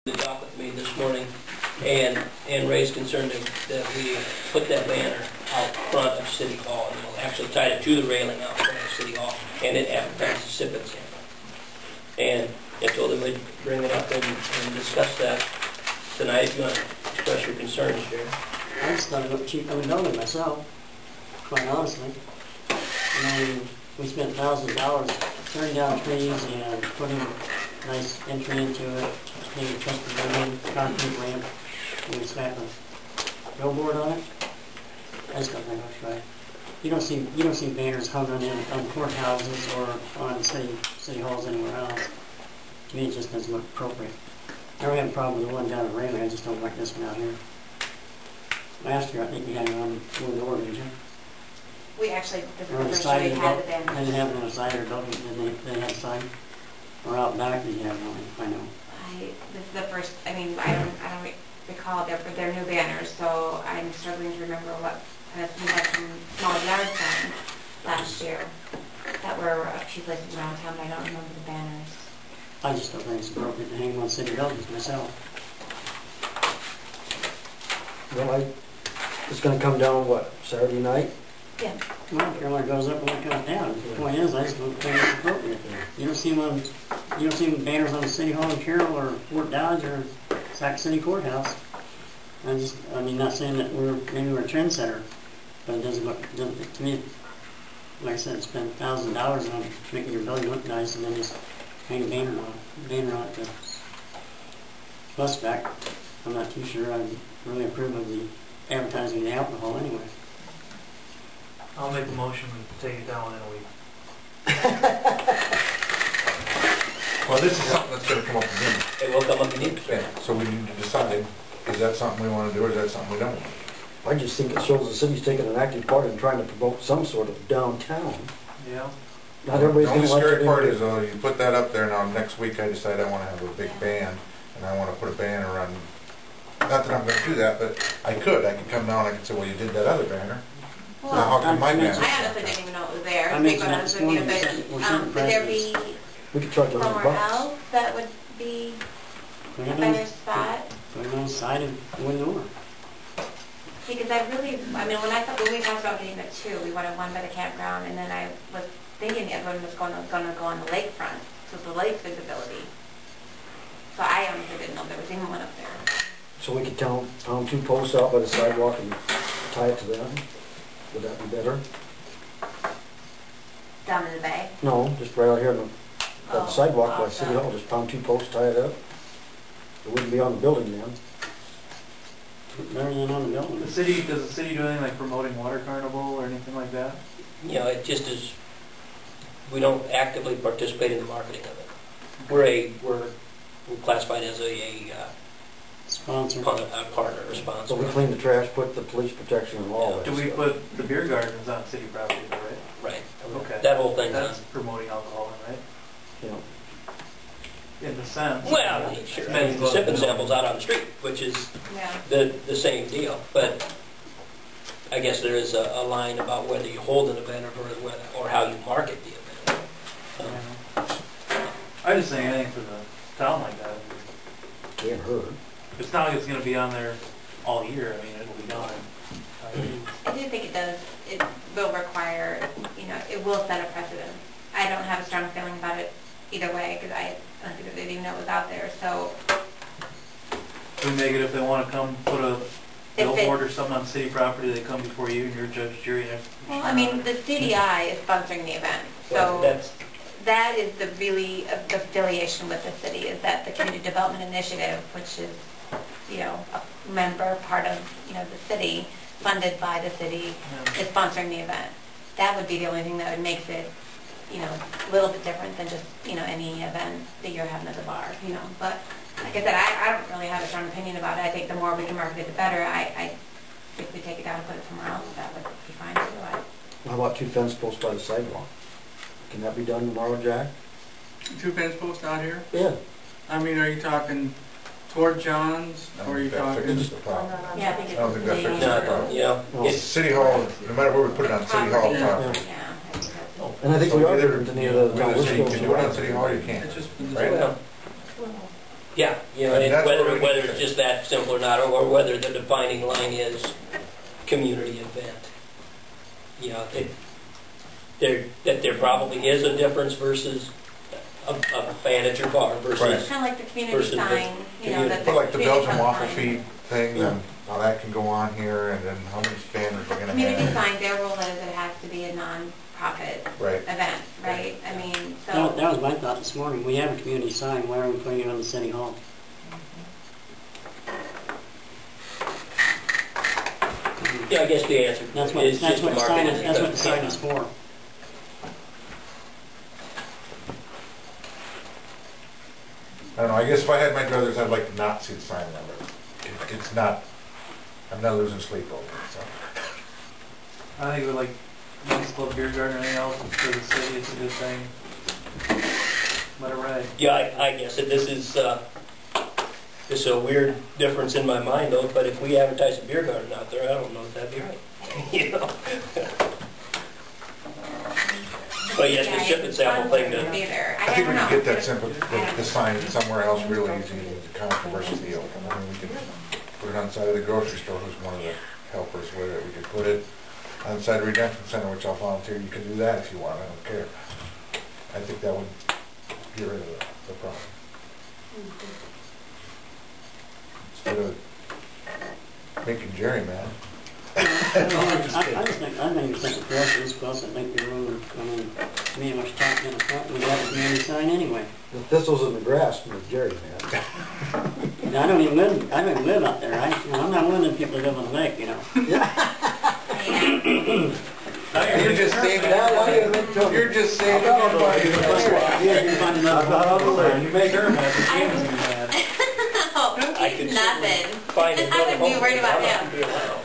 The dock with me this morning and raised concern that we put that banner out front of City Hall, and we'll actually tie it to the railing out front of City Hall, and it advertises sip and sample. And I told him we'd bring it up and discuss that tonight if you want to express your concerns, Jerry. I just thought it looked cheap on the building myself, quite honestly. I mean, we spent $1,000 tearing down trees and putting a nice entry into it, maybe just the building, concrete ramp, and we slapped a billboard on it. I just don't think that's right. You don't see banners hung on courthouses or on city halls anywhere else. To me, it just doesn't look appropriate. I don't have a problem with the one down at Rayleigh, I just don't like this one out here. Last year, I think we had it on one door, didn't you? We actually, or on the side of the building. They didn't have it on the side of the building, they had a sign. Or out back, they have one, I know. This is the first, I mean, I don't recall their new banners, so I'm struggling to remember what kind of, we had some small yard signs last year that were a few places around town, but I don't remember the banners. I just don't think it's appropriate to hang on city buildings myself. Well, it's going to come down, what, Saturday night? Yeah. Well, I don't care when it goes up and when it comes down. The point is, I just don't think it's appropriate. You don't see banners on the City Hall in Carroll or Fort Dodge or Sac City Courthouse. I mean, not saying that maybe we're a trendsetter, but it doesn't look, to me, like I said, spend $1,000 on making your building look nice and then just hang a banner on it to suspect. I'm not too sure I really approve of the advertising of the alcohol anyway. I'll make a motion to take it down in a week. Well, this is something that's going to come up again. It will come up again. Yeah, so we need to decide, is that something we want to do or is that something we don't want? I just think it shows the city's taking an active part in trying to promote some sort of downtown. Yeah. Not everybody's The going only to like scary it. part is, you put that up there now, next week I decide I want to have a big band, and I want to put a banner on, not that I'm going to do that, but I could come down and I could say, well, you did that other banner. Well, now, how come my banner? I honestly didn't even know it was there, I to be mentioned quite that honest this with you, morning. but would there be We could charge somewhere $100. else that would be Put a it better on, spot? put it on the side of one door. Because when we talked about getting the two, we wanted one by the campground, and then I was thinking the other one was going to go on the lakefront, so it's the lake visibility. So I honestly didn't know there was even one up there. So we could pound 2 posts out by the sidewalk and tie it to them. Would that be better? Down in the bay? No, just right out here on the sidewalk by off City the- Hall. Just pound 2 posts, tie it up. It wouldn't be on the building then. Better than on the building. Does the city do anything like promoting water carnival or anything like that? You know, it just is, we don't actively participate in the marketing of it. We're classified as a Sponsor. partner or sponsor. So we clean the trash, put the police protection and all that Do we stuff. put the beer gardens on city property though, right? Right. Okay. That whole thing. That's promoting alcohol, right? Yeah. In the sense. Well, sure. I mean, the sip and sample's out on the street, which is Yeah. the same deal. But I guess there is a line about whether you hold an event or how you market the event. I just think anything for the town like that. Can't hurt. It's not like it's going to be on there all year. I mean, it'll be gone. I do think it does. It will require, it will set a precedent. I don't have a strong feeling about it either way because I don't think that they didn't even know it was out there. So We make it if they want to come put a billboard or something on city property, they come before you and you're judge, jury, and well, I mean, the CDI is sponsoring the event, so that is the affiliation with the city, is that the Community Development Initiative, which is, a member part of, the city, funded by the city, is sponsoring the event. That would be the only thing that would make it, a little bit different than just, any event that you're having at the bar, But like I said, I don't really have a strong opinion about it. I think the more we can market it, the better. I think we take it down and put it somewhere else, that would be fine too. How about 2 fence posts by the sidewalk? Can that be done tomorrow, Jack? 2 fence posts out here? Yeah. I mean, are you talking toward John's, or are you talking? Yeah, I think I don't think that fixes the problem. Yeah. It's City Hall, no matter where we put it on City Hall property. Yeah, I think that's And I think we are Either different than any of the the city can do it on City Hall or you can't. It's just Right now. Yeah, you know, And and that's where whether, we whether need it's to- just that simple or not, or whether the defining line is community event. You know, that there probably is a difference versus a fan at your bar Right. versus, Kind of like the community versus the sign, you know, that the Put like the community Belgian club waffle sign. feed thing, then how that can go on here, and then how many banners we're gonna Community have. sign, their rule is it has to be a non-profit Right. event, right? I mean, That so, that was my thought this morning. We have a community sign, why are we putting it on the city hall? yeah, I guess the answer That's is what just to the market sign it. is, that's what the because- sign is for. I don't know, I guess if I had my druthers, I'd like to not see the sign number. It's not, I'm not losing sleep over it, so. I think with like municipal beer garden or anything else, it's for the city, it's a good thing. Let it ride. Yeah, I guess that this is a weird difference in my mind though, but if we advertise a beer garden out there, I don't know if that'd be right. You know? But yes, yeah, the ship and sample thing to, theater. I think we don't can know. get that simple, the sign somewhere else real easy, the controversy deal. I mean, we could put it on the side of the grocery store, who's one of the helpers with it. We could put it on the side of Redemption Center, which I'll volunteer. You can do that if you want, I don't care. I think that would get rid of the problem. Instead of making Jerry mad. I think it's like a groceries plus, I think the room, I mean, me and much talking in the front, we got a community sign anyway. The thistles in the grass with Jerry, man. And I don't even live out there, I'm not one of them people that live on the lake, you know. You're just saving, you're just saving Yeah, everybody. you find another one. You make her mad, but James will be mad. No, I could nothing. find I another wouldn't be home. worried about I'm not him. gonna be around.